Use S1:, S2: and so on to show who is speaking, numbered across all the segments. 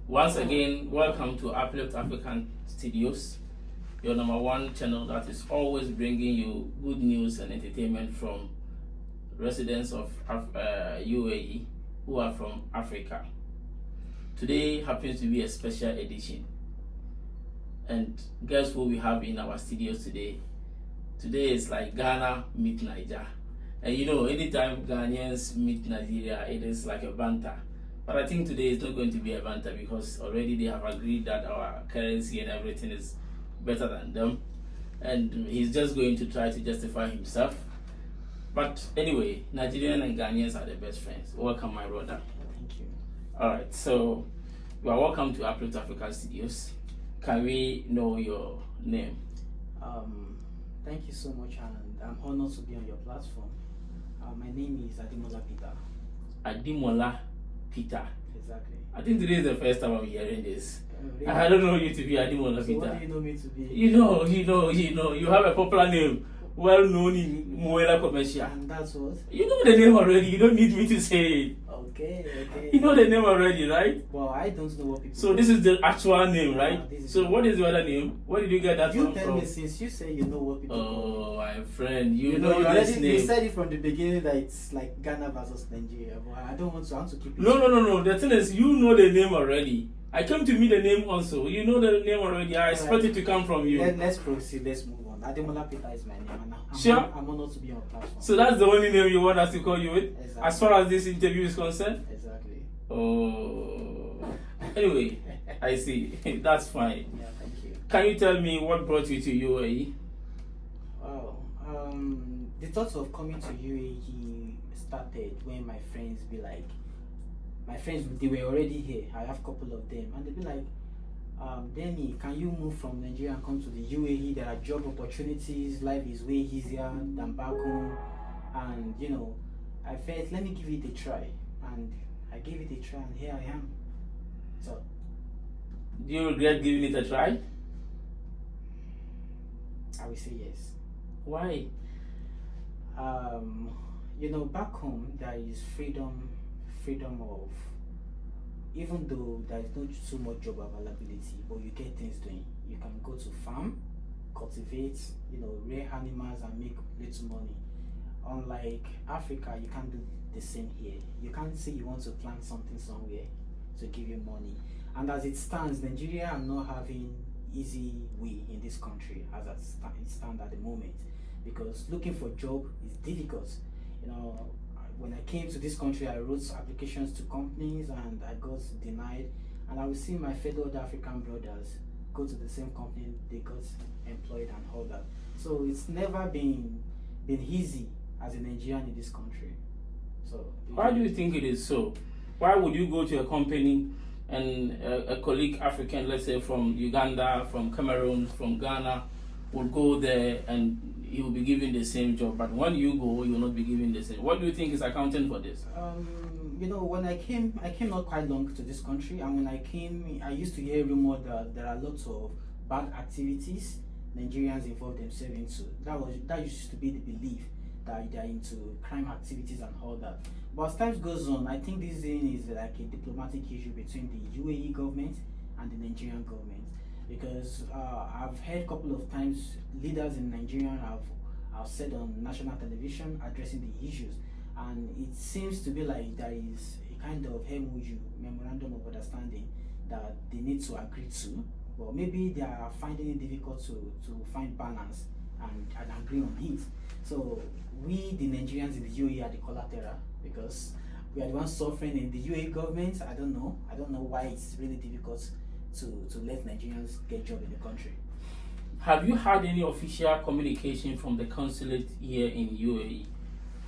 S1: Once again, welcome to Uplift African Studios, your number one channel that is always bringing you good news and entertainment from residents of UAE who are from Africa. Today happens to be a special edition. And guess who we have in our studios today? Today is like Ghana meet Nigeria. And you know, anytime Ghanaians meet Nigeria, it is like a banter. But I think today is not going to be a banter because already they have agreed that our currency and everything is better than them. And he's just going to try to justify himself. But anyway, Nigerian and Ghanaians are the best friends. Welcome, my brother.
S2: Thank you.
S1: Alright, so you are welcome to Uplift Africa Studios. Can we know your name?
S2: Thank you so much, and I'm honored to be on your platform. My name is Adimola Peter.
S1: Adimola Peter.
S2: Exactly.
S1: I think today is the first time I'm hearing this.
S2: Really?
S1: I don't know you to be Adimola
S2: So
S1: Peter.
S2: what do you know me to be?
S1: You know. You have a popular name, well known in Muela commercial.
S2: And that's what?
S1: You know the name already. You don't need me to say it.
S2: Okay.
S1: You know the name already, right?
S2: Well, I don't know what people.
S1: So this is the actual name, right? So
S2: the
S1: what is the other name? Where did you get that
S2: You
S1: one
S2: tell
S1: from?
S2: me, since you say you know what people.
S1: Oh, my friend, you
S2: you
S1: know
S2: you
S1: this
S2: already
S1: name.
S2: you said it from the beginning that it's like Ghana versus Nigeria, but I don't want to. I want to keep it.
S1: No. The thing is, you know the name already. I came to meet the name also. You know the name already. I expect it to come from you.
S2: Let's proceed. Let's move on. Ademola Peter is my name. And
S1: Sure.
S2: I'm honored to be on platform.
S1: So that's the only name you want us to call you with?
S2: Exactly.
S1: As far as this interview is concerned?
S2: Exactly.
S1: Oh. Anyway, I see. That's fine.
S2: Yeah, thank you.
S1: Can you tell me what brought you to UAE?
S2: Wow. The thought of coming to UAE started when my friends they were already here. I have a couple of them, and they'd be like, Demi, can you move from Nigeria and come to the UAE? There are job opportunities, life is way easier than back home. And you know, I felt, let me give it a try. And I gave it a try, and here I am. So,
S1: Do you regret giving it a try?
S2: I will say yes.
S1: Why?
S2: You know, back home there is freedom of, even though there is not so much job availability, but you get things doing. You can go to farm, cultivate, you know, rear animals and make little money. Unlike Africa, you can't do the same here. You can't say you want to plant something somewhere to give you money. And as it stands, Nigeria are not having easy way in this country as it stands at the moment, because looking for job is difficult. You know, when I came to this country, I wrote applications to companies and I got denied. And I will see my fellow African brothers go to the same company, they got employed and all that. So it's never been easy as a Nigerian in this country. So
S1: why do you think it is so? Why would you go to a company and a colleague African, let's say from Uganda, from Cameroon, from Ghana, will go there and he will be given the same job, but when you go, you will not be given the same? What do you think is accounting for this?
S2: You know, when I came not quite long to this country, and when I came, I used to hear rumor that there are lots of bad activities Nigerians involve themselves into. That used to be the belief that they are into crime activities and all that. But as time goes on, I think this thing is like a diplomatic issue between the UAE government and the Nigerian government. Because I've heard a couple of times leaders in Nigeria have said on national television addressing the issues, and it seems to be like there is a kind of MOU, memorandum of understanding, that they need to agree to, but maybe they are finding it difficult to find balance and agree on it. So we, the Nigerians in the UAE, are the collateral, because we are the ones suffering in the UAE government. I don't know why it's really difficult to let Nigerians get job in the country.
S1: Have you had any official communication from the consulate here in UAE?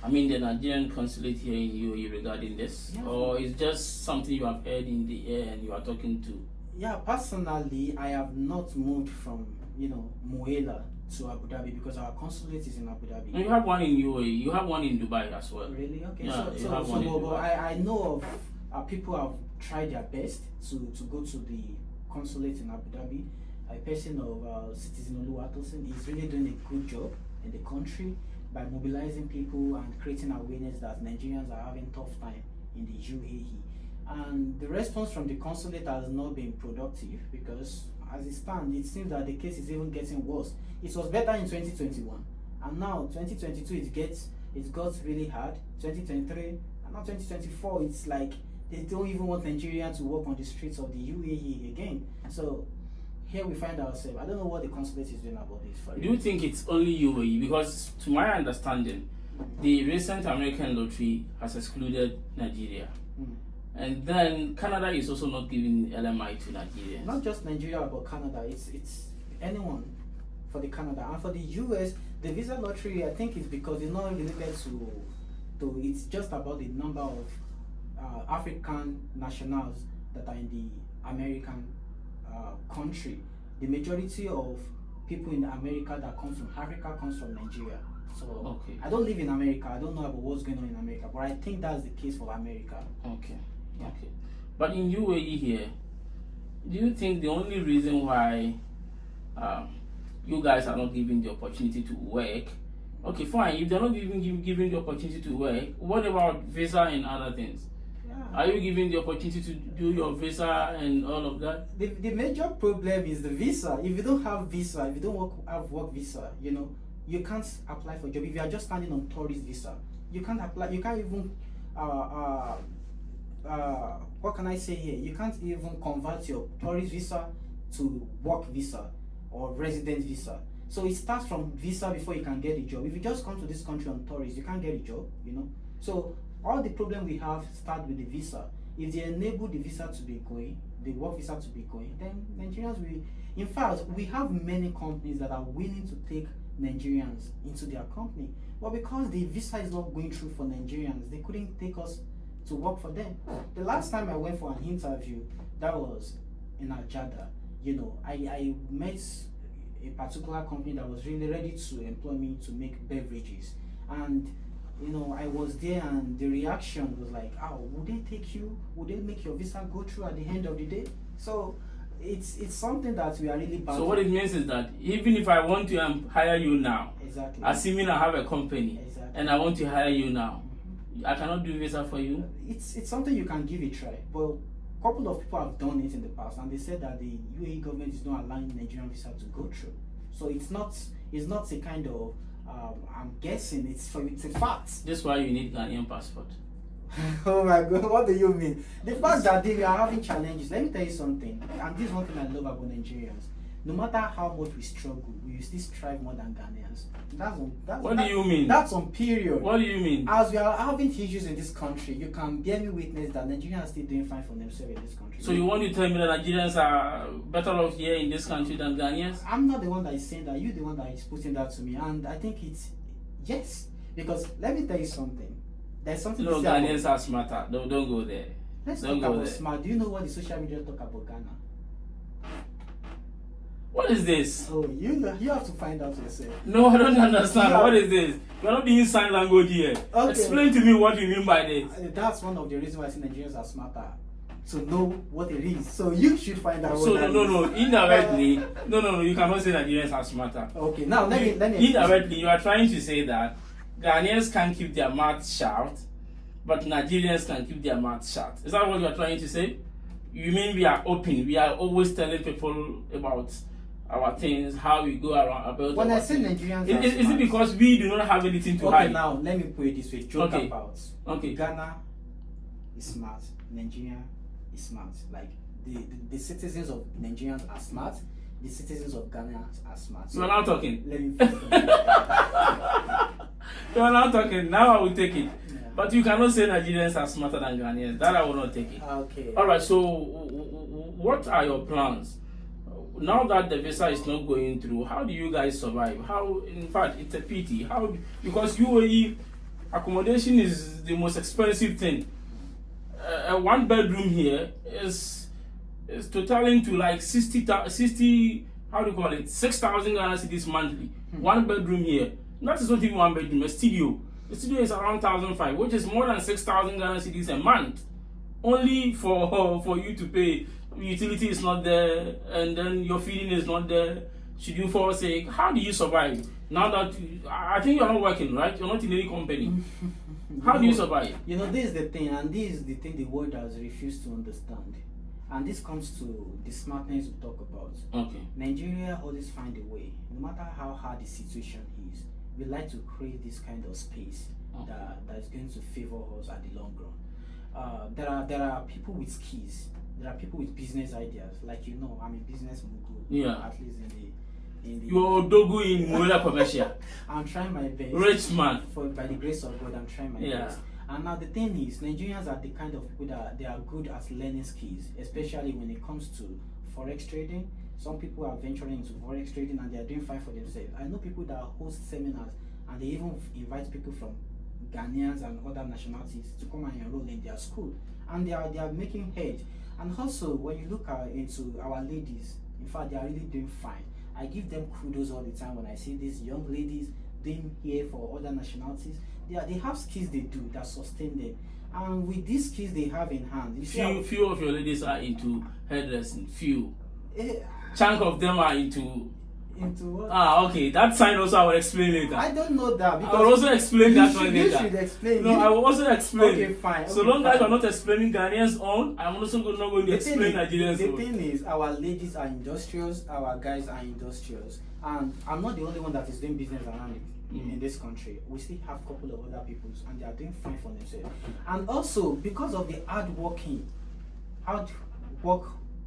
S1: I mean the Nigerian consulate here in UAE regarding this? Yeah. Or is just something you have heard in the air and you are talking to?
S2: Yeah, personally, I have not moved from, you know, Muela to Abu Dhabi, because our consulate is in Abu Dhabi.
S1: And you have one in UAE, you have one in Dubai as well.
S2: Really? Okay.
S1: Yeah,
S2: So I know of people have tried their best to go to the consulate in Abu Dhabi. A person of Citizen Oluwatosin is really doing a good job in the country by mobilizing people and creating awareness that Nigerians are having tough time in the UAE. And the response from the consulate has not been productive because, as it stands, it seems that the case is even getting worse. It was better in 2021, and now 2022 it got really hard. 2023 and now 2024, it's like they don't even want Nigerians to walk on the streets of the UAE again. So here we find ourselves. I don't know what the consulate is doing about this.
S1: Do you think it's only UAE? Because to my understanding, the recent American lottery has excluded Nigeria. And then Canada is also not giving LMI to Nigerians.
S2: Not just Nigeria, but Canada. It's anyone for the Canada. And for the US, the visa lottery, I think it's because it's not related to it's just about the number of African nationals that are in the American country. The majority of people in America that come from Africa comes from Nigeria. So
S1: okay.
S2: I don't live in America. I don't know about what's going on in America, but I think that's the case for America.
S1: Okay. Okay. But in UAE here, do you think the only reason why you guys are not given the opportunity to work? Okay, fine. If they're not given the opportunity to work, what about visa and other things? Are you given the opportunity to do your visa and all of that?
S2: The major problem is the visa. If you don't have visa, if you don't have work visa, you can't apply for a job. If you are just standing on tourist visa, you can't apply. You can't even what can I say here? You can't even convert your tourist visa to work visa or resident visa. So it starts from visa before you can get a job. If you just come to this country on tourist, you can't get a job. So all the problem we have start with the visa. If they enable the visa to be going, the work visa to be going, then Nigerians will. In fact, we have many companies that are willing to take Nigerians into their company, but because the visa is not going through for Nigerians, they couldn't take us to work for them. The last time I went for an interview, that was in Ajada. I met a particular company that was really ready to employ me to make beverages, and I was there, and the reaction was like, "Oh, would they take you? Would they make your visa go through at the end of the day?" So it's something that we are really bad.
S1: So what it means is that even if I want to hire you now,
S2: exactly,
S1: assuming I have a company,
S2: exactly,
S1: and I want to hire you now, I cannot do visa for you.
S2: It's something you can give a try, but a couple of people have done it in the past, and they said that the UAE government is not allowing Nigerian visa to go through. So it's not a kind of I'm guessing it's a fact.
S1: That's why you need Ghanaian passport.
S2: Oh my God, what do you mean? The fact that we are having challenges. Let me tell you something, and this is one thing I love about Nigerians. No matter how much we struggle, we still strive more than Ghanaians.
S1: What do you mean?
S2: That's on period.
S1: What do you mean?
S2: As we are having issues in this country, you can bear me witness that Nigerians are still doing fine for themselves in this country.
S1: So you want to tell me that Nigerians are better off here in this country than Ghanaians?
S2: I'm not the one that is saying that. You're the one that is putting that to me, and I think it's yes. Because let me tell you something. There's something.
S1: No, Ghanaians are smarter. Don't go there.
S2: Let's talk about smart. Do you know what the social media talk about Ghana?
S1: What is this?
S2: Oh, you have to find out yourself.
S1: No, I don't understand. What is this? You're not doing sign language here. Okay. Explain to me what you mean by this.
S2: That's one of the reasons why I think Nigerians are smarter, to know what it is. So you should find out.
S1: So indirectly, no, you cannot say Nigerians are smarter.
S2: Okay, now let me.
S1: Indirectly, you are trying to say that Ghanaians can keep their mouth shut, but Nigerians can keep their mouth shut. Is that what you are trying to say? You mean we are open? We are always telling people about our things, how we go around about.
S2: When I say Nigerians,
S1: is it because we do not have anything to hide?
S2: Okay, now let me put it this way. Joke about.
S1: Okay.
S2: Ghana is smart. Nigeria is smart. Like the citizens of Nigerians are smart. The citizens of Ghana are smart.
S1: So you are now talking.
S2: Let me.
S1: You are now talking. Now I will take it.
S2: Yeah.
S1: But you cannot say Nigerians are smarter than Ghanaians. That I will not take it.
S2: Okay.
S1: All right. So, what are your plans? Now that the visa is not going through, how do you guys survive? How, in fact, it's a pity. Because UAE accommodation is the most expensive thing. A one bedroom here is totaling to like 60, how do you call it? 6,000 Ghana cedis monthly. One bedroom here. That is not even one bedroom, a studio. The studio is around 1,500, which is more than 6,000 Ghana cedis a month. Only for you to pay. Utility is not there, and then your feeding is not there. should you forsake? How do you survive now that I think you're not working, right? You're not in any company. How do you survive?
S2: You know, this is the thing, and this is the thing the world has refused to understand. And this comes to the smartness we talk about.
S1: Okay.
S2: Nigeria always find a way, no matter how hard the situation is. We like to create this kind of space that is going to favor us at the long run. There are people with skills. There are people with business ideas. Like, you know, I'm a business mogul.
S1: Yeah.
S2: At least in the
S1: You're dogu in Mola commercial.
S2: I'm trying my best.
S1: Rich man.
S2: By the grace of God, I'm trying my best. And now the thing is, Nigerians are the kind of people that they are good at learning skills, especially when it comes to forex trading. Some people are venturing into forex trading and they are doing fine for themselves. I know people that host seminars and they even invite people from Ghanaians and other nationalities to come and enroll in their school, and they are making head. And also, when you look into our ladies, in fact, they are really doing fine. I give them kudos all the time when I see these young ladies doing here for other nationalities. They have skills they do that sustain them, and with these skills they have in hand,
S1: few of your ladies are into hairdressing. Few, chunk of them are into
S2: what?
S1: Okay. That sign also I will explain later.
S2: I don't know that because
S1: I will also explain that one later.
S2: You should explain.
S1: No, I will also explain.
S2: Okay, fine.
S1: So long as you are not explaining Ghanaians own, I'm also not going to explain Nigerians
S2: own.
S1: The
S2: thing is, our ladies are industrious, our guys are industrious, and I'm not the only one that is doing business around it. In this country, we still have a couple of other people, and they are doing fine for themselves. And also, because of the hard work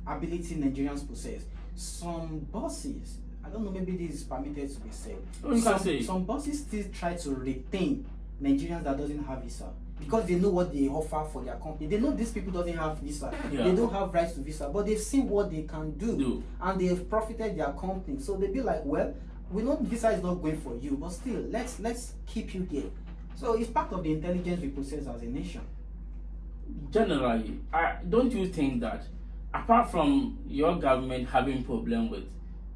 S2: ability Nigerians possess, some bosses, I don't know, maybe this is permitted to be said. Some bosses still try to retain Nigerians that doesn't have visa because they know what they offer for their company. They know these people doesn't have visa. Yeah. They don't have rights to visa, but they've seen what they can do. And they've profited their company. So they be like, well, we know visa is not going for you, but still, let's keep you here. So it's part of the intelligence we possess as a nation.
S1: Generally, don't you think that apart from your government having problem with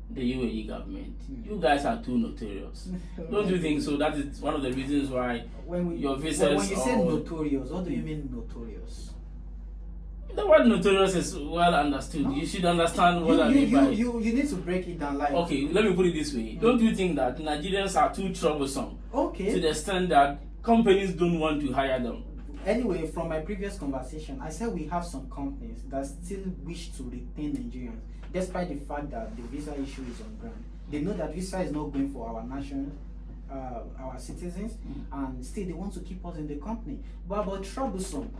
S1: the UAE government, you guys are too notorious? Don't you think so? That is one of the reasons why your visas.
S2: When you say notorious, what do you mean notorious?
S1: The word notorious is well understood. You should understand what I mean by it.
S2: You need to break it down.
S1: Okay, let me put it this way. Don't you think that Nigerians are too troublesome?
S2: Okay.
S1: To the extent that companies don't want to hire them?
S2: Anyway, from my previous conversation, I said we have some companies that still wish to retain Nigerians, despite the fact that the visa issue is on ground. They know that visa is not going for our national, our citizens, and still they want to keep us in the company. But about troublesome,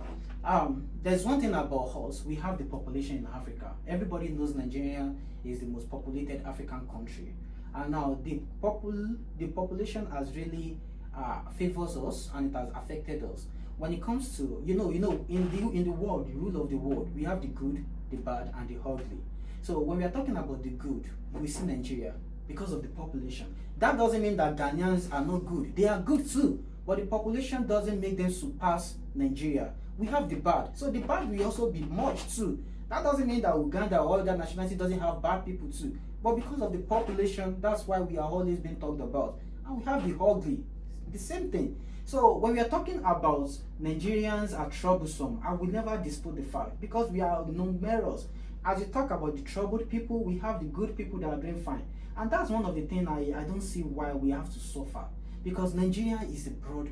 S2: there's one thing about us. We have the population in Africa. Everybody knows Nigeria is the most populated African country, and now the population has really favors us, and it has affected us. When it comes to in the world, the rule of the world, we have the good, the bad, and the ugly. So when we are talking about the good, we see Nigeria because of the population. That doesn't mean that Ghanaians are not good. They are good too, but the population doesn't make them surpass Nigeria. We have the bad, so the bad will also be much too. That doesn't mean that Uganda or other nationality doesn't have bad people too, but because of the population, that's why we are always being talked about. And we have the ugly, the same thing. So when we are talking about Nigerians are troublesome, I will never dispute the fact because we are numerous. As you talk about the troubled people, we have the good people that are doing fine. And that's one of the things I don't see why we have to suffer, because Nigeria is a broad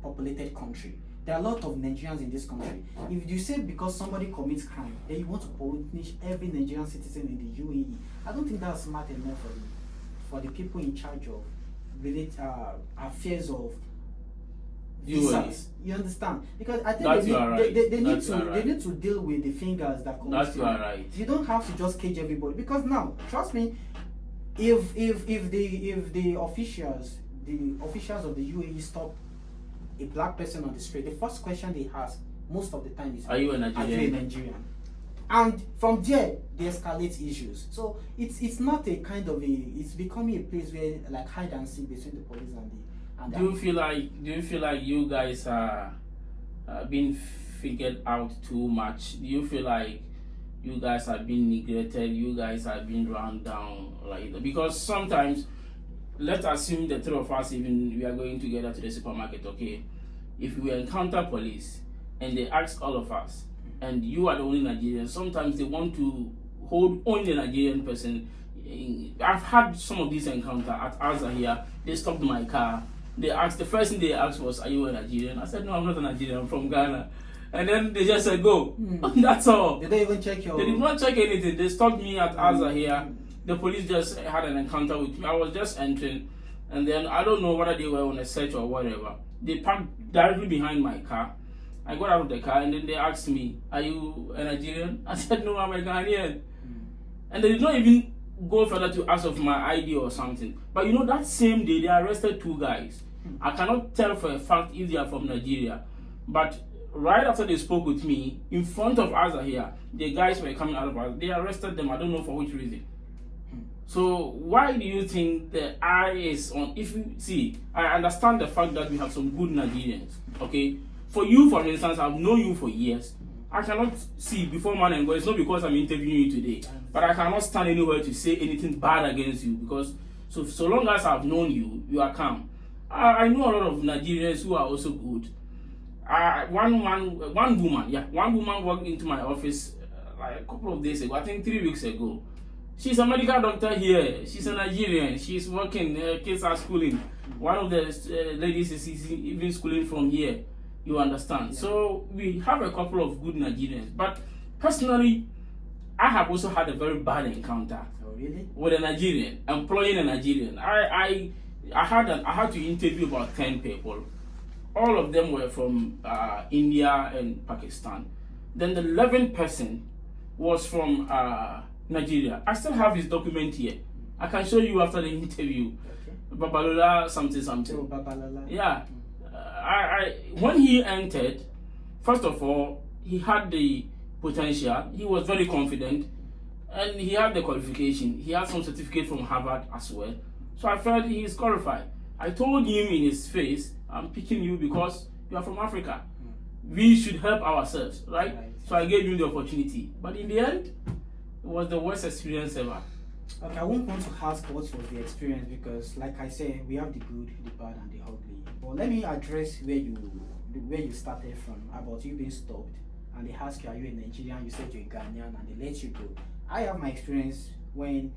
S2: populated country. There are a lot of Nigerians in this country. If you say because somebody commits crime, then you want to punish every Nigerian citizen in the UAE, I don't think that's smart enough for the people in charge of affairs of visas. You understand? Because I think they need to deal with the fingers that come.
S1: That's right.
S2: You don't have to just cage everybody, because now, trust me, if the officials of the UAE stop a black person on the street, the first question they ask most of the time is,
S1: are you a Nigerian?
S2: And from there they escalate issues. So it's not a kind of it's becoming a place where like hide and seek between the police and
S1: do you feel like you guys are being figured out too much? Do you feel like you guys are being neglected? You guys are being run down like that? Because sometimes, let's assume the three of us, even we are going together to the supermarket, okay? If we encounter police and they ask all of us, and you are the only Nigerian, sometimes they want to hold only a Nigerian person I've had some of these encounters at Azza here. They stopped my car. The first thing they asked was, "Are you a Nigerian?" I said, "No, I'm not a Nigerian. I'm from Ghana." And then they just said, "Go." That's all.
S2: Did they even check your?
S1: They did not check anything. They stopped me at Azza here. The police just had an encounter with me. I was just entering, and then I don't know whether they were on a search or whatever. They parked directly behind my car. I got out of the car, and then they asked me, "Are you a Nigerian?" I said, "No, I'm a Ghanaian." And they did not even go further to ask of my ID or something. But you know, that same day, they arrested 2 guys. I cannot tell for a fact if they are from Nigeria. But right after they spoke with me, in front of us here, the guys were coming out of us. They arrested them. I don't know for which reason. So why do you think the eye is on? If you see, I understand the fact that we have some good Nigerians. Okay, for you, for instance, I've known you for years. I cannot see before man and God. It's not because I'm interviewing you today, but I cannot stand anywhere to say anything bad against you, because so long as I've known you, you are calm. I know a lot of Nigerians who are also good. One woman walked into my office like a couple of days ago, I think 3 weeks ago. She's a medical doctor here. She's a Nigerian. She's working. Her kids are schooling. One of the ladies is even schooling from here. You understand? Yeah. So we have a couple of good Nigerians. But personally, I have also had a very bad encounter.
S2: Oh, really?
S1: With a Nigerian, employing a Nigerian. I had to interview about 10 people. All of them were from India and Pakistan. Then the 11th person was from Nigeria. I still have his document here. I can show you after the interview. Okay. Babalola something.
S2: Oh, Babalola.
S1: Yeah. When he entered, first of all, he had the potential. He was very confident, and he had the qualification. He had some certificate from Harvard as well. So I felt he is qualified. I told him in his face, "I'm picking you because you are from Africa. We should help ourselves, right?" So I gave him the opportunity. But in the end, it was the worst experience ever.
S2: Okay, I won't want to ask what was the experience, because, like I said, we have the good, the bad, and the ugly. But let me address where you started from, about you being stopped, and they ask you, "Are you a Nigerian?" You said you're a Ghanaian, and they let you go. I have my experience when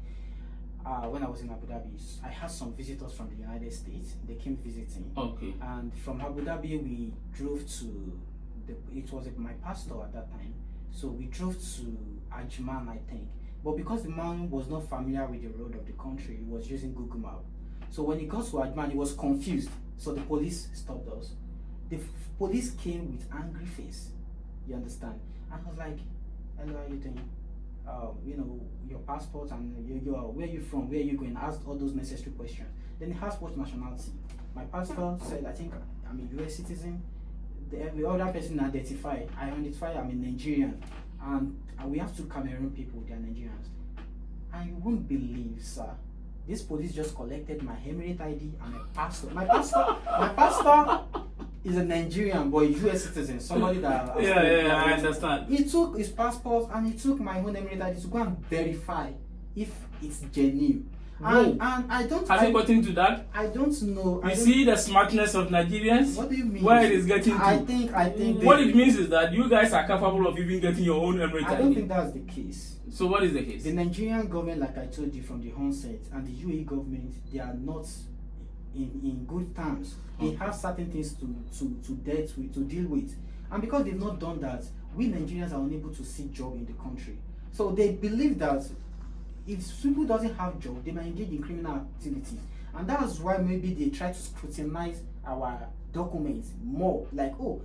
S2: I was in Abu Dhabi. I had some visitors from the United States. They came visiting.
S1: Okay.
S2: And from Abu Dhabi, we drove to it was my pastor at that time. So we drove to Ajman, I think. But because the man was not familiar with the road of the country, he was using Google Map. So when he got to Ajman, he was confused. So the police stopped us. The police came with angry face. You understand? And I was like, "Hello, how are you doing? Your passport and where are you from? Where are you going?" Asked all those necessary questions. Then he asked what nationality. My pastor said, "I think I'm a US citizen." The other person identified. I identified I'm a Nigerian. And we have 2 Cameroon people, they are Nigerians. And you won't believe, sir, this police just collected my Emirate ID and my passport. My pastor is a Nigerian, but a US citizen, somebody that
S1: I understand.
S2: He took his passport and he took my own Emirate ID to go and verify if it's genuine. And I don't.
S1: Has it gotten to that?
S2: I don't know.
S1: You see the smartness of Nigerians?
S2: What do you mean?
S1: Where it is getting to?
S2: I think.
S1: What it means is that you guys are capable of even getting your own Emirate ID.
S2: I don't think that's the case.
S1: So what is the case?
S2: The Nigerian government, like I told you from the onset, and the UAE government, they are not in good terms. They have certain things to deal with, and because they've not done that, we Nigerians are unable to seek job in the country. So they believe that if people doesn't have job, they might engage in criminal activities, and that's why maybe they try to scrutinize our documents more. Like, "Oh,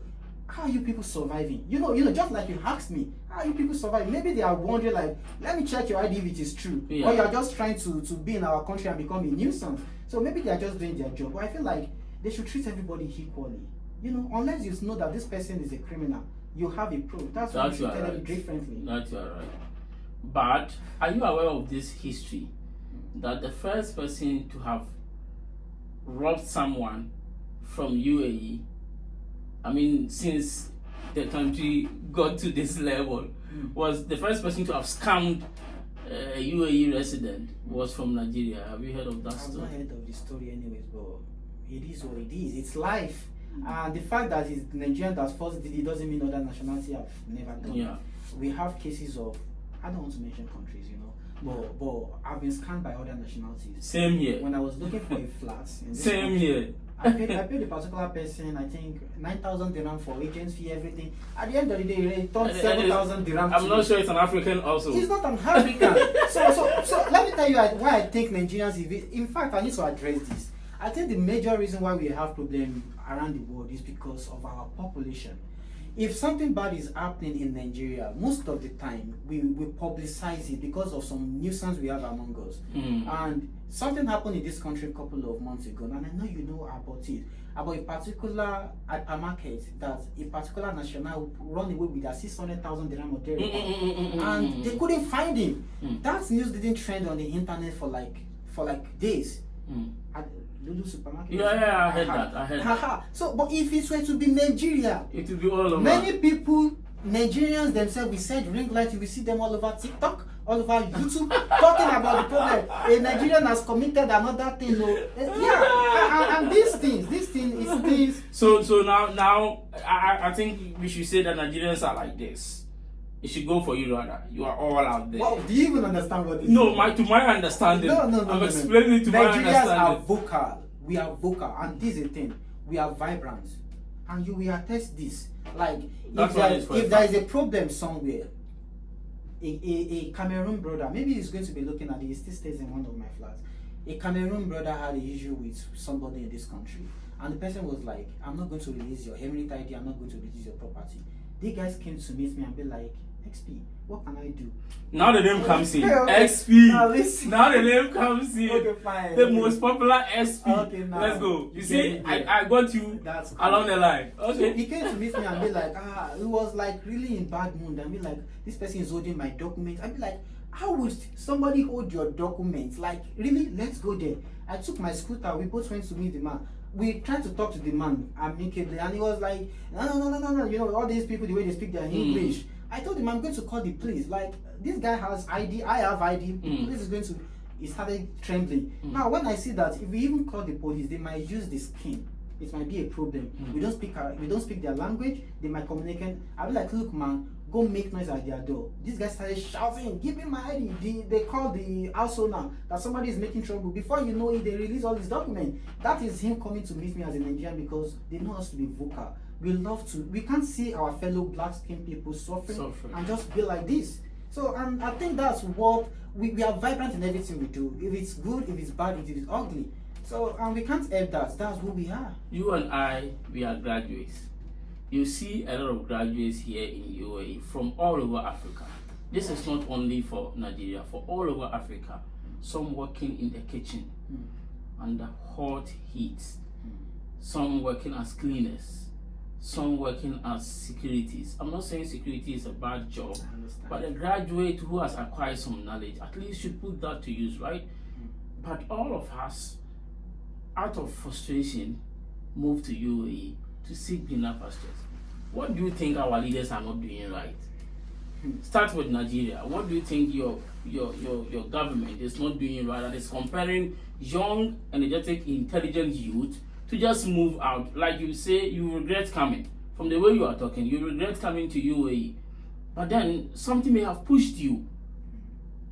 S2: how are you people surviving?" Just like you asked me, "How are you people surviving?" Maybe they are wondering, like, "Let me check your ID if it is true," or you are just trying to be in our country and become a nuisance. So maybe they are just doing their job. But I feel like they should treat everybody equally. Unless you know that this person is a criminal, you have a proof. That's why you should tell them differently.
S1: That's right. But are you aware of this history, that the first person to have robbed someone from UAE, I mean, since the country got to this level, was the first person to have scammed a UAE resident was from Nigeria? Have you heard of that story?
S2: I've not heard of the story anyways, but it is what it is. It's life. And the fact that it's Nigerian that first did it doesn't mean other nationality have never done it. We have cases of, I don't want to mention countries, you know, but I've been scanned by other nationalities.
S1: Same here.
S2: When I was looking for a flat in this
S1: Same
S2: country,
S1: here.
S2: I paid a particular person, I think 9,000 dirham for agent fee, everything. At the end of the day, it turned 7,000 dirham.
S1: I'm not sure it's an African also.
S2: It's not an African. so let me tell you why I think Nigerians. In fact, I need to address this. I think the major reason why we have problems around the world is because of our population. If something bad is happening in Nigeria, most of the time we publicize it because of some nuisance we have among us. And something happened in this country a couple of months ago, and I know you know about it, about a particular hypermarket that a particular national run away with that 600,000 dirham or there, and they couldn't find him. That news didn't trend on the internet for like days. At Lulu supermarket.
S1: Yeah, I heard that.
S2: So, but if it were to be Nigeria,
S1: it will be all over.
S2: Many people, Nigerians themselves, we said ring light, you will see them all over TikTok, all over YouTube, talking about the problem. A Nigerian has committed another thing. And these things is things.
S1: So now, I think we should say that Nigerians are like this. It should go for you rather. You are all out there.
S2: Well, do you even understand what this
S1: No,
S2: is?
S1: to my understanding.
S2: No.
S1: I'm explaining to my understanding.
S2: Nigerians are vocal. We are vocal, and this is the thing. We are vibrant, and you will attest this. Like if there is a problem somewhere, a Cameroon brother, maybe he's going to be looking at it. He still stays in one of my flats. A Cameroon brother had an issue with somebody in this country, and the person was like, "I'm not going to release your Emirate ID. I'm not going to release your property." The guys came to meet me and be like, XP, what can I do?
S1: Now the name comes in.
S2: Okay.
S1: XP. Now the name comes in.
S2: Okay, fine.
S1: The most popular SP.
S2: Okay, now.
S1: Let's go. You see,
S2: Yeah.
S1: I got you along the line. Okay.
S2: So he came to meet me and be like, he was like really in bad mood and be like, this person is holding my documents. I'd be like, how would somebody hold your documents? Like, really? Let's go there. I took my scooter. We both went to meet the man. We tried to talk to the man amicably, and he was like, no. You know, all these people, the way they speak their English. I told him I'm going to call the police. Like, this guy has ID, I have ID. The police is going to. He started trembling. Now, when I see that, if we even call the police, they might use the skin. It might be a problem. We don't speak their language. They might communicate. I'll be like, look, man, go make noise at their door. This guy started shouting, give me my ID. They call the house owner that somebody is making trouble. Before you know it, they release all his documents. That is him coming to meet me as a Nigerian because they know us to be vocal. We can't see our fellow black skinned people suffering and just be like this. So I think that's what we are vibrant in everything we do. If it's good, if it's bad, if it's ugly. So we can't help that. That's who we are.
S1: You and I, we are graduates. You see a lot of graduates here in UAE from all over Africa. This is not only for Nigeria, for all over Africa. Some working in the kitchen under hot heat. Some working as cleaners. Some working as securities. I'm not saying security is a bad job, but a graduate who has acquired some knowledge at least should put that to use, right? But all of us, out of frustration, move to UAE to seek greener pastures. What do you think our leaders are not doing right? Start with Nigeria. What do you think your government is not doing right? That is comparing young, energetic, intelligent youth to just move out. Like you say, you regret coming. From the way you are talking, you regret coming to UAE. But then something may have pushed you.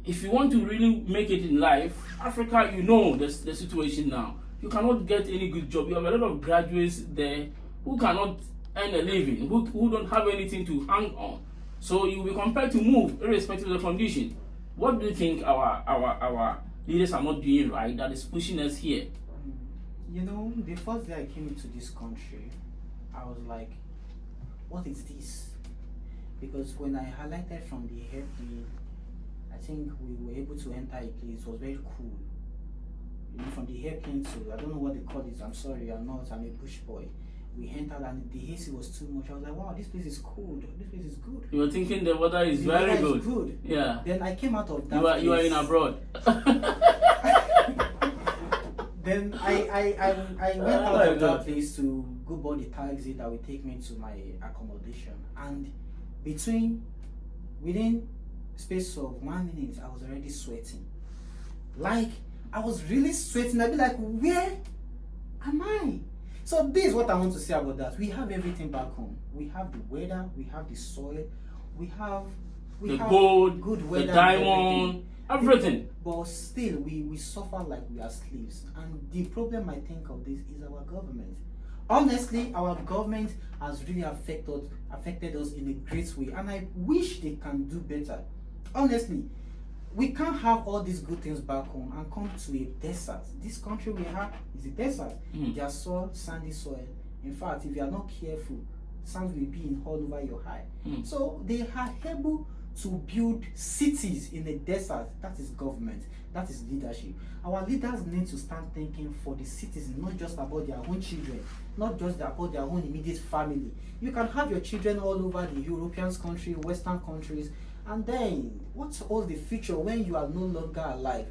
S1: If you want to really make it in life, Africa, you know the situation now. You cannot get any good job. You have a lot of graduates there who cannot earn a living, who don't have anything to hang on. So you will be compelled to move irrespective of the condition. What do you think our leaders are not doing right that is pushing us here?
S2: You know, the first day I came into this country, I was like, what is this? Because when I highlighted from the airplane, I think we were able to enter a place. It was very cool. You know, from the airplane to, I don't know what they call it, I'm sorry, I'm a bush boy. We entered and the AC was too much. I was like, wow, this place is cool. This place is good.
S1: You were thinking the weather is very good.
S2: Good.
S1: Yeah.
S2: Then I came out of that
S1: You are in abroad.
S2: Then I went out of that place to go board the taxi that would take me to my accommodation. And within space of 1 minute, I was already sweating. Like, I was really sweating. I'd be like, where am I? So this is what I want to say about that. We have everything back home. We have the weather, we have the soil, we have We
S1: the
S2: have
S1: gold,
S2: good
S1: the
S2: weather and
S1: diamond, everything.
S2: But still, we suffer like we are slaves. And the problem I think of this is our government. Honestly, our government has really affected us in a great way, and I wish they can do better. Honestly, we can't have all these good things back home and come to a desert. This country we have is a desert. Their soil, sandy soil. In fact, if you are not careful, sand will be in all over your eye. So they are able to build cities in a desert. That is government. That is leadership. Our leaders need to start thinking for the citizens, not just about their own children, not just about their own immediate family. You can have your children all over the European countries, Western countries, and then what holds the future when you are no longer alive?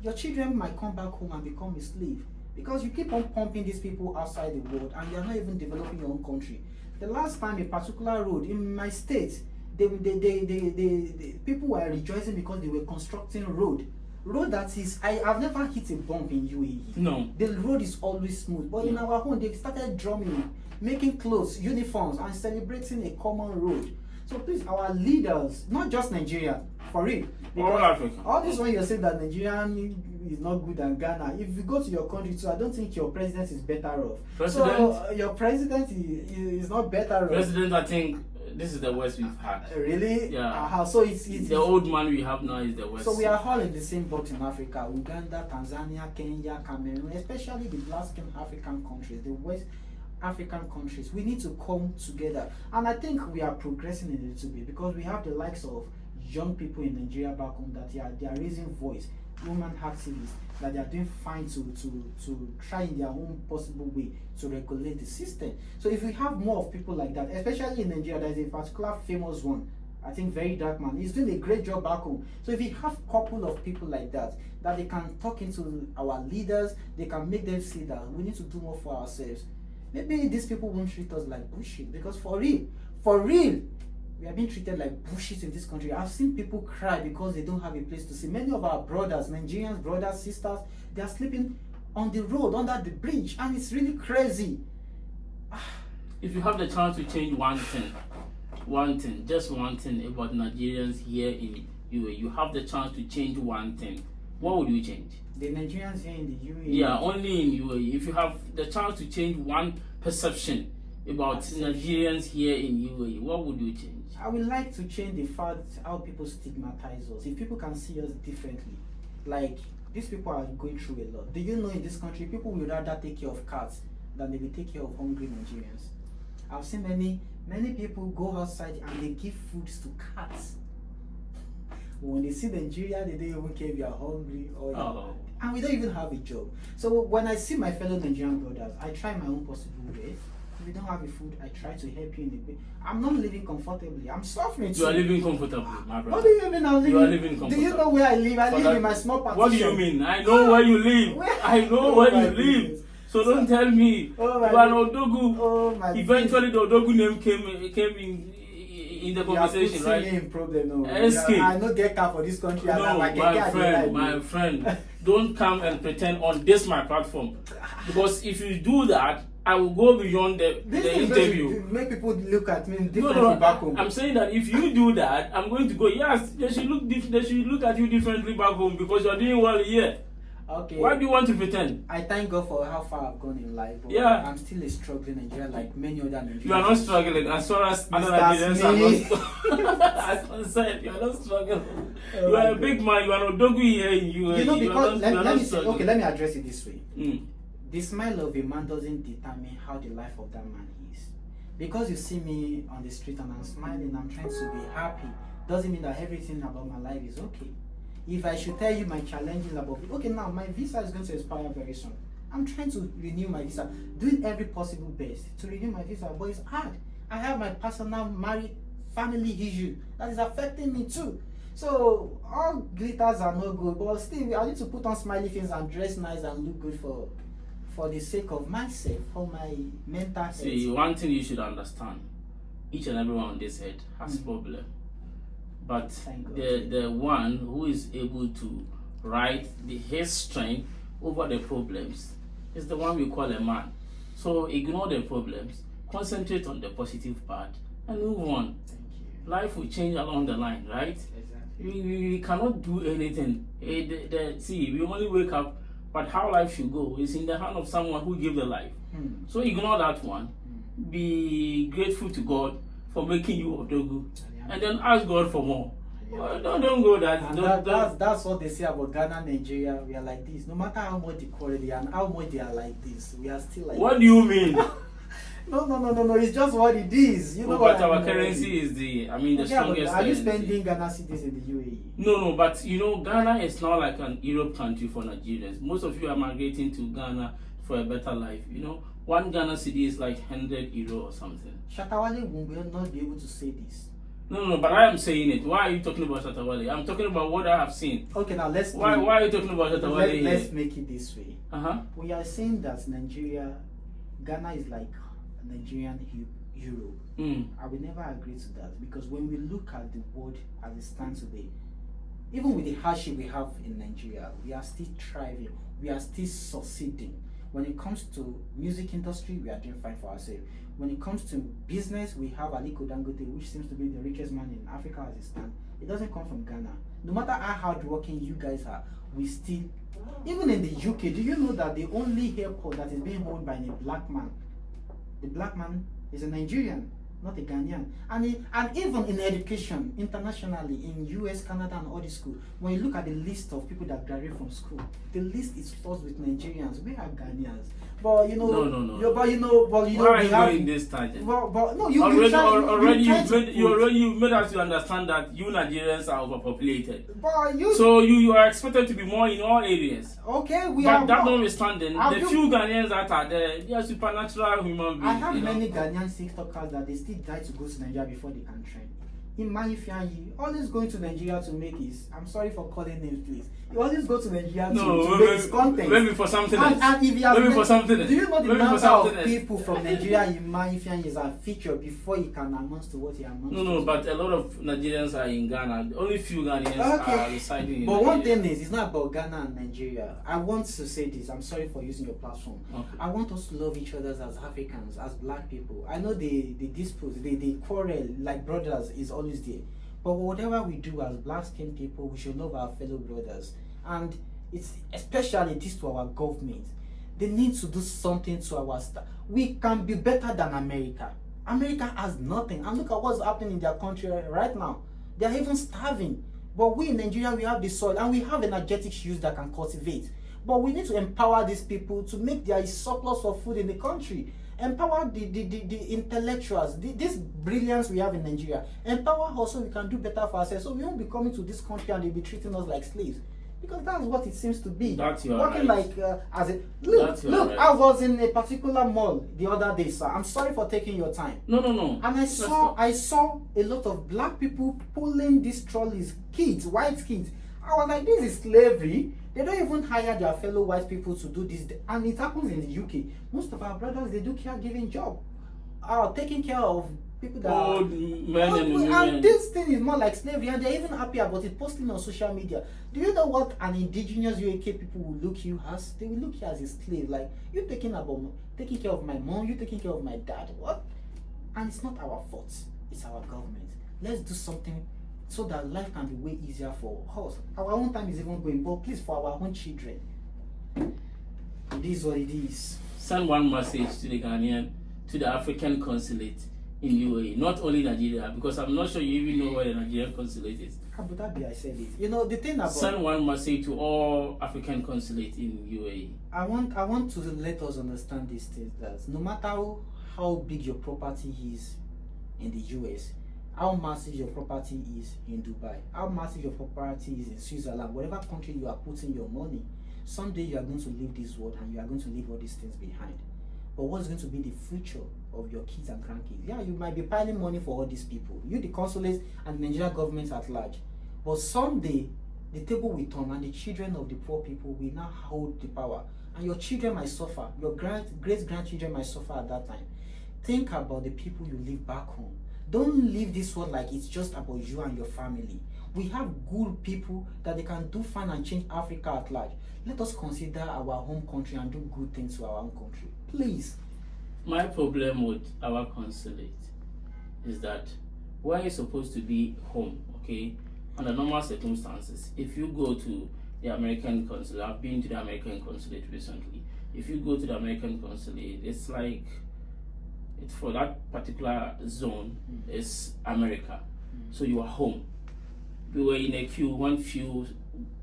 S2: Your children might come back home and become a slave because you keep on pumping these people outside the world and you are not even developing your own country. The last time a particular road in my state, the people were rejoicing because they were constructing road that is, I've never hit a bump in UAE.
S1: No.
S2: The road is always smooth. But in our home, they started drumming, making clothes, uniforms, and celebrating a common road. So please, our leaders, not just Nigeria, for real.
S1: All Africa.
S2: All this when you're saying that Nigerian is not good than Ghana, if you go to your country too, I don't think your president is better off.
S1: President?
S2: So your president is not better off.
S1: President, I think this is the worst we've had.
S2: Really?
S1: Yeah.
S2: So it's
S1: the old man we have now is the worst.
S2: So we are all in the same boat in Africa. Uganda, Tanzania, Kenya, Cameroon, especially the black-skinned African countries, the West African countries. We need to come together. And I think we are progressing a little bit because we have the likes of young people in Nigeria back home that they are raising voice, women activists, that they are doing fine to try in their own possible way to regulate the system. So if we have more of people like that, especially in Nigeria, there is a particular famous one, I think very dark man, he's doing a great job back home. So if we have a couple of people like that they can talk into our leaders, they can make them see that we need to do more for ourselves. Maybe these people won't treat us like bullshit, because for real, we are being treated like bullshit in this country. I've seen people cry because they don't have a place to sleep. Many of our brothers, Nigerians, brothers, sisters, they are sleeping on the road, under the bridge, and it's really crazy.
S1: If you have the chance to change one thing, just one thing about Nigerians here in UAE, you have the chance to change one thing, what would you change?
S2: The Nigerians here in the UAE?
S1: Yeah, only in UAE. If you have the chance to change one perception about Nigerians here in UAE, what would you change?
S2: I would like to change the fact how people stigmatize us. If people can see us differently, like these people are going through a lot. Do you know in this country, people will rather take care of cats than they will take care of hungry Nigerians? I've seen many people go outside and they give foods to cats. When they see Nigeria, they don't even care if you are hungry or and we don't even have a job. So when I see my fellow Nigerian brothers, I try my own possible way. If you don't have a food, I try to help you in the way. I'm not living comfortably. I'm suffering too.
S1: You are living comfortably, my brother.
S2: What do you mean I'm living?
S1: You are living comfortably.
S2: Do you know where I live? I live in my small partition.
S1: What do you mean? I know where you live. I know where you live. So don't tell me you are an Odogu. Eventually the Odogu name came in the conversation, right?
S2: In problem, no.
S1: I
S2: don't get car for this country.
S1: No, my friend, don't come and pretend on this my platform, because if you do that, I will go beyond the interview.
S2: Make people look at me differently back home.
S1: I'm saying that if you do that, I'm going to go. Yes, they should look at you differently back home because you are doing well here.
S2: Okay.
S1: Why do you want to pretend?
S2: I thank God for how far I've gone in life. But
S1: yeah.
S2: I'm still a struggling Nigerian like many other Nigerians.
S1: You are not struggling as far as other Nigerians are not concerned. You are not struggling. Oh, you are a big man. You are not Odogu here in UAE.
S2: You know, because let me address it this way. The smile of a man doesn't determine how the life of that man is. Because you see me on the street and I'm smiling, I'm trying to be happy, doesn't mean that everything about my life is okay. If I should tell you my challenges about it, okay, now my visa is going to expire very soon. I'm trying to renew my visa, doing every possible best to renew my visa, but it's hard. I have my personal married family issue that is affecting me too. So all glitters are not good, but still I need to put on smiley things and dress nice and look good for the sake of myself, for my mental health.
S1: See, one thing you should understand, each and everyone on this head has problem. But the one who is able to ride his strength over the problems is the one we call a man. So ignore the problems, concentrate on the positive part, and move on.
S2: Thank you.
S1: life will change along the line, right?
S2: Exactly.
S1: We cannot do anything. See, we only wake up, but how life should go is in the hand of someone who gave the life. So ignore that one. Be grateful to God for making you Odogu, and then ask God for more. Don't go that.
S2: And that's what they say about Ghana, Nigeria. We are like this. No matter how much they quality and how much they are like this, we are still like.
S1: What do you mean?
S2: No. It's just what it is. You know
S1: but
S2: what
S1: our currency is the strongest.
S2: Are you spending Ghana cedis in the UAE?
S1: No, but Ghana is not like an Europe country for Nigerians. Most of you are migrating to Ghana for a better life. One Ghana cedi is like 100 euro or something.
S2: Shatawale will not be able to say this.
S1: No, but I am saying it. Why are you talking about Shatawale? I'm talking about what I have seen.
S2: Okay, now let's.
S1: Why are you talking about Shatawale?
S2: Let's make it this way.
S1: We
S2: are saying that Ghana is like Nigerian Europe. I will never agree to that, because when we look at the world as it stands today, even with the hardship we have in Nigeria, we are still thriving. We are still succeeding. When it comes to music industry, we are doing fine for ourselves. When it comes to business, we have Aliko Dangote, which seems to be the richest man in Africa as it stands. It doesn't come from Ghana. No matter how hardworking you guys are, we still, even in the UK, do you know that the only airport that is being owned by a black man, the black man is a Nigerian, not a Ghanaian. And even in education, internationally, in US, Canada, and all the schools, when you look at the list of people that graduate from school, the list is filled with Nigerians. We are Ghanaians. But
S1: no.
S2: Why
S1: are you going this tangent?
S2: But no,
S1: you've made us to understand that you Nigerians are overpopulated.
S2: But
S1: so you are expected to be more in all areas.
S2: Okay,
S1: but that notwithstanding, the few Ghanaians that are there, they are supernatural human beings.
S2: I have many Ghanaian TikTokers that they still die to go to Nigeria before they can train. In Manifianyi, always going to Nigeria to make his. I'm sorry for calling names, please. You always go to Nigeria to make his content.
S1: Maybe for something else.
S2: And if you
S1: for something else.
S2: Do you know the number of people from Nigeria in Manifianyi is a feature before he can announce to what he announced?
S1: No, but a lot of Nigerians are in Ghana. Only few Ghanaians are residing in
S2: But one thing is, it's not about Ghana and Nigeria. I want to say this. I'm sorry for using your platform.
S1: Okay.
S2: I want us to love each other as Africans, as black people. I know the disputes, the quarrel, like brothers, is always there. But whatever we do as black-skinned people, we should love our fellow brothers. And it's especially this to our government. They need to do something to our staff. We can be better than America. America has nothing. And look at what's happening in their country right now. They are even starving. But we in Nigeria, we have the soil and we have energetic youth that can cultivate. But we need to empower these people to make their surplus of food in the country. Empower the intellectuals, this brilliance we have in Nigeria. Empower us so we can do better for ourselves. So we won't be coming to this country and they'll be treating us like slaves. Because that's what it seems to be.
S1: That's your
S2: working
S1: right.
S2: like as a look.
S1: Right.
S2: I was in a particular mall the other day, sir. I'm sorry for taking your time.
S1: No.
S2: And I saw a lot of black people pulling these trolleys, kids, white kids. I was like, this is slavery. They don't even hire their fellow white people to do this. And it happens in the UK. Most of our brothers, they do caregiving job. Taking care of people that
S1: old men and women.
S2: And this thing is more like slavery. And they're even happy about it, posting on social media. Do you know what an indigenous UK people will look you as? They will look you as a slave. Like, you're taking care of my mom, you're taking care of my dad. What? And it's not our fault. It's our government. Let's do something so that life can be way easier for us. Our own time is even going, but please, for our own children. It is what it is.
S1: Send one message to the Ghanaian, to the African Consulate in UAE, not only Nigeria, because I'm not sure you even know where the Nigerian Consulate is.
S2: Abu Dhabi, I said it. You know, the thing about...
S1: Send one message to all African Consulate in UAE.
S2: I want to let us understand this thing, that no matter how big your property is in the US, how massive your property is in Dubai, how massive your property is in Switzerland, whatever country you are putting your money, someday you are going to leave this world and you are going to leave all these things behind. But what's going to be the future of your kids and grandkids? Yeah, you might be piling money for all these people, you, the consulates, and the Nigerian government at large. But someday, the table will turn and the children of the poor people will now hold the power. And your children might suffer, your great-grandchildren might suffer at that time. Think about the people you leave back home. Don't leave this world like it's just about you and your family. We have good people that they can do fine and change Africa at large. Let us consider our home country and do good things to our own country. Please.
S1: My problem with our consulate is that where you're supposed to be home, okay? Under normal circumstances, if you go to the American Consulate, I've been to the American Consulate recently. If you go to the American Consulate, it's like, it's for that particular zone, it's America. So you are home. We were in a queue, one few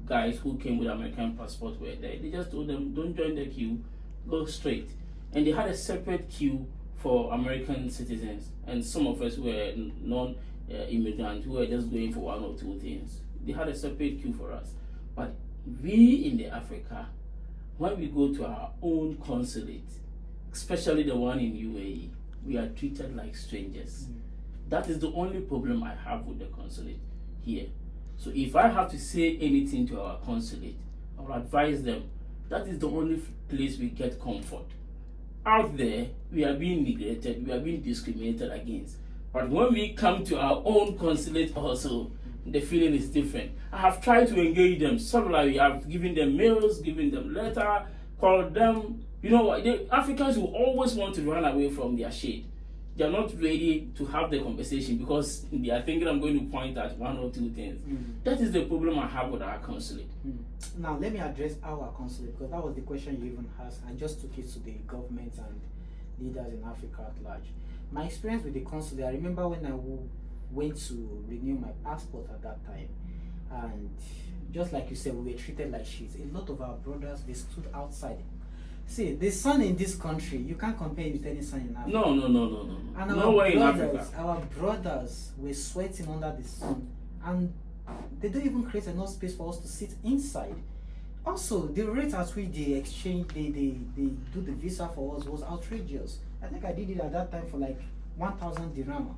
S1: guys who came with American passports were there. They just told them, don't join the queue, go straight. And they had a separate queue for American citizens, and some of us were non-immigrants who were just going for one or two things. They had a separate queue for us. But we in the Africa, when we go to our own consulate, especially the one in UAE, we are treated like strangers. That is the only problem I have with the consulate here. So if I have to say anything to our consulate, I will advise them that is the only place we get comfort. Out there, we are being neglected, we are being discriminated against. But when we come to our own consulate also, the feeling is different. I have tried to engage them severally. I've given them mails, given them letter, called them. You know what? The Africans will always want to run away from their shade. They are not ready to have the conversation because they are thinking I'm going to point at one or two things. That is the problem I have with our consulate.
S2: Now, let me address our consulate, because that was the question you even asked. I just took it to the government and leaders in Africa at large. My experience with the consulate, I remember when I went to renew my passport at that time, and just like you said, we were treated like shit. A lot of our brothers, they stood outside. See, the sun in this country, you can't compare it with any sun in Africa.
S1: No.
S2: And
S1: Nowhere in Africa.
S2: Our brothers were sweating under the sun, and they don't even create enough space for us to sit inside. Also, the rate at which they exchange, they do the visa for us was outrageous. I think I did it at that time for like 1,000 dirham.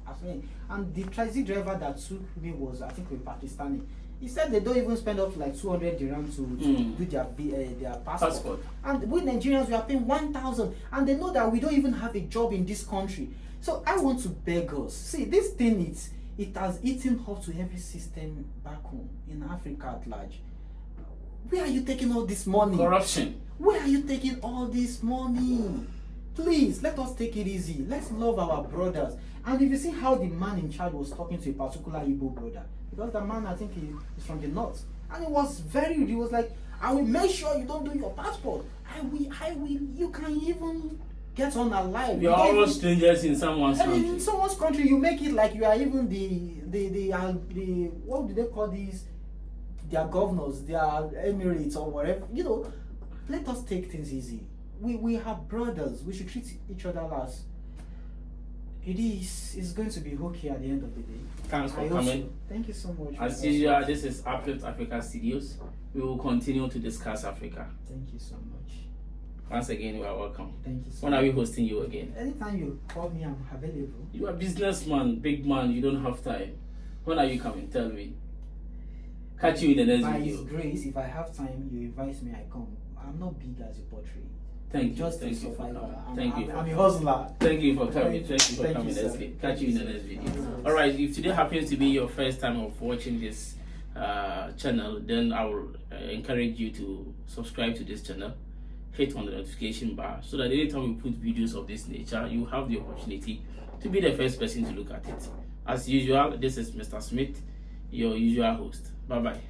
S2: And the taxi driver that took me was, I think, a Pakistani. He said they don't even spend up to like 200 dirham to do their passport. And we Nigerians, we are paying 1,000, and they know that we don't even have a job in this country. So I want to beg us. See, this thing, it has eaten up to every system back home in Africa at large. Where are you taking all this money?
S1: Corruption.
S2: Where are you taking all this money? Please, let us take it easy. Let's love our brothers. And if you see how the man in charge was talking to a particular Igbo brother, because the man, I think, he is from the north, and he was like, I will make sure you don't do your passport. I will, you can even get on alive.
S1: We are almost strangers in someone's country.
S2: In someone's country, you make it like you are even the what do they call these? Their governors, their emirates or whatever. You know, let us take things easy. We have brothers. We should treat each other as it's going to be okay at the end of the day.
S1: Thanks for coming.
S2: Thank you so much.
S1: As usual, this is UpLiftAfrica Studios. We will continue to discuss Africa.
S2: Thank you so much.
S1: Once again, you are welcome.
S2: Thank you so much.
S1: When are we hosting you again?
S2: Anytime you call me, I'm available.
S1: You are a businessman, big man, you don't have time. When are you coming? Tell me. Catch you in the next video.
S2: By His grace, if I have time, you invite me, I come. I'm not big as you portray.
S1: Thank you.
S2: Just
S1: Thank
S2: a
S1: you for
S2: survivor.
S1: coming.
S2: I'm a hustler.
S1: Thank you for coming. Thank you for
S2: Thank
S1: coming.
S2: you,
S1: Let's
S2: sir.
S1: catch you in the next video. Alright, if today happens to be your first time of watching this channel, then I will encourage you to subscribe to this channel, hit on the notification bar, so that anytime we put videos of this nature, you have the opportunity to be the first person to look at it. As usual, this is Mr. Smith, your usual host. Bye bye.